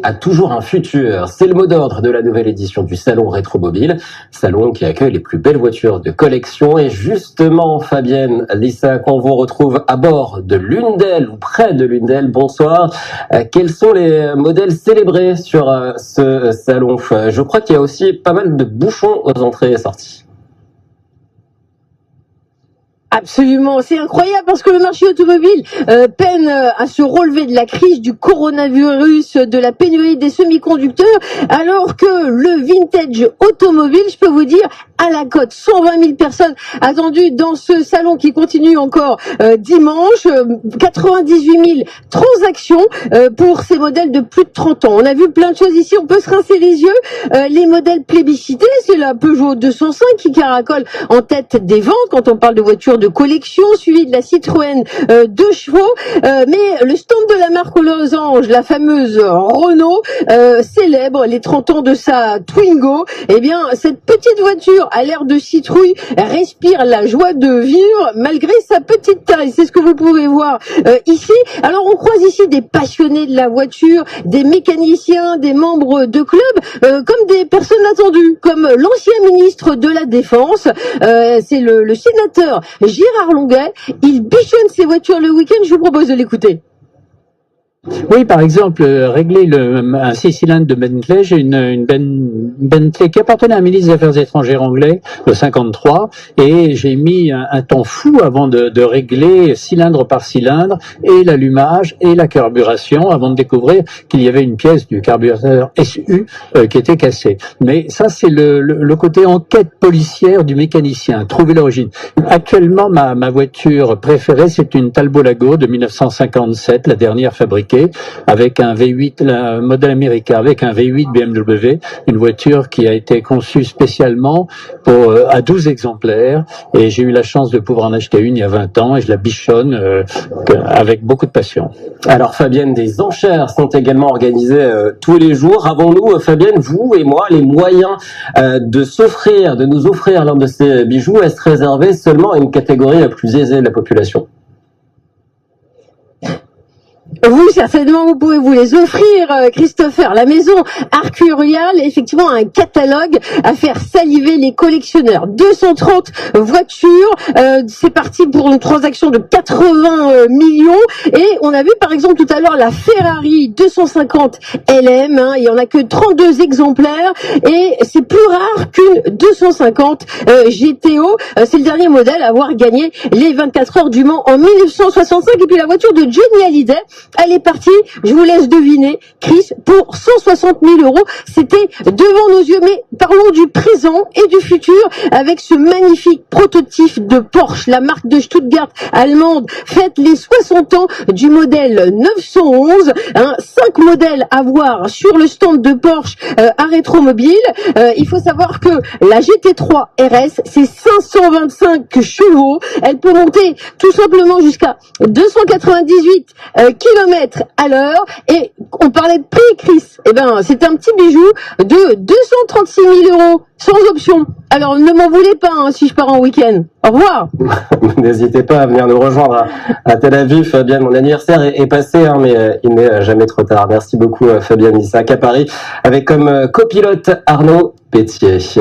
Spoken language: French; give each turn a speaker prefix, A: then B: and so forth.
A: A toujours un futur, c'est le mot d'ordre de la nouvelle édition du Salon Rétromobile, salon qui accueille les plus belles voitures de collection. Et justement, Fabienne, Lissa, qu'on vous retrouve à bord de l'une d'elles, ou près de l'une d'elles, bonsoir. Quels sont les modèles célébrés sur ce salon? Je crois qu'il y a aussi pas mal de bouchons aux entrées et sorties.
B: Absolument, c'est incroyable parce que le marché automobile peine à se relever de la crise du coronavirus, de la pénurie des semi-conducteurs, alors que le vintage automobile, je peux vous dire, à la cote, 120 000 personnes attendues dans ce salon qui continue encore dimanche, 98 000 transactions pour ces modèles de plus de 30 ans. On a vu plein de choses ici, on peut se rincer les yeux. Les modèles plébiscités, c'est la Peugeot 205 qui caracole en tête des ventes quand on parle de voitures de collection, suivi de la Citroën 2 chevaux, mais le stand de la marque aux losanges, la fameuse Renault, célèbre les 30 ans de sa Twingo. Eh bien, cette petite voiture à l'air de citrouille respire la joie de vivre malgré sa petite taille. C'est ce que vous pouvez voir ici. Alors, on croise ici des passionnés de la voiture, des mécaniciens, des membres de clubs, comme des personnes attendues, comme l'ancien ministre de la Défense, c'est le sénateur Gérard Longuet. Il bichonne ses voitures le week-end. Je vous propose de l'écouter.
C: Oui, par exemple, régler un 6 cylindres de Bentley. J'ai une Bentley qui appartenait à un ministre des Affaires étrangères anglais, le 53, et j'ai mis un temps fou avant de régler cylindre par cylindre, et l'allumage et la carburation, avant de découvrir qu'il y avait une pièce du carburateur SU qui était cassée. Mais ça, c'est le côté enquête policière du mécanicien, trouver l'origine. Actuellement, ma voiture préférée, c'est une Talbot Lago de 1957, la dernière fabriquée, avec un V8, le modèle américain, avec un V8 BMW, une voiture qui a été conçue spécialement à 12 exemplaires, et j'ai eu la chance de pouvoir en acheter une il y a 20 ans, et je la bichonne avec beaucoup de passion.
A: Alors Fabienne, des enchères sont également organisées tous les jours. Avons-nous, Fabienne, vous et moi, les moyens de nous offrir l'un de ces bijoux? Est-ce réservé seulement à une catégorie plus aisée de la population?
B: Vous, certainement, vous pouvez vous les offrir, Christopher. La maison Arcurial, effectivement, a un catalogue à faire saliver les collectionneurs. 230 voitures, c'est parti pour une transaction de 80 millions. Et on a vu, par exemple, tout à l'heure, la Ferrari 250 LM. Il y en a que 32 exemplaires. Et c'est plus rare qu'une 250 GTO. C'est le dernier modèle à avoir gagné les 24 heures du Mans en 1965. Et puis la voiture de Johnny Hallyday, elle est partie, je vous laisse deviner, Chris, pour 160 000 €. C'était devant nos yeux, mais parlons du présent et du futur avec ce magnifique prototype de Porsche. La marque de Stuttgart allemande fête les 60 ans du modèle 911. 5 modèles à voir sur le stand de Porsche à Rétromobile. Il faut savoir que la GT3 RS, c'est 525 chevaux. Elle peut monter tout simplement jusqu'à 298 km à l'heure. Et on parlait de prix, Chris. Eh ben, c'est un petit bijou de 236 000 € sans option. Alors, ne m'en voulez pas si je pars en week-end. Au revoir.
A: N'hésitez pas à venir nous rejoindre à Tel Aviv. Fabienne, mon anniversaire est passé, mais il n'est jamais trop tard. Merci beaucoup, Fabienne Isaac à Paris, avec comme copilote Arnaud Pétier.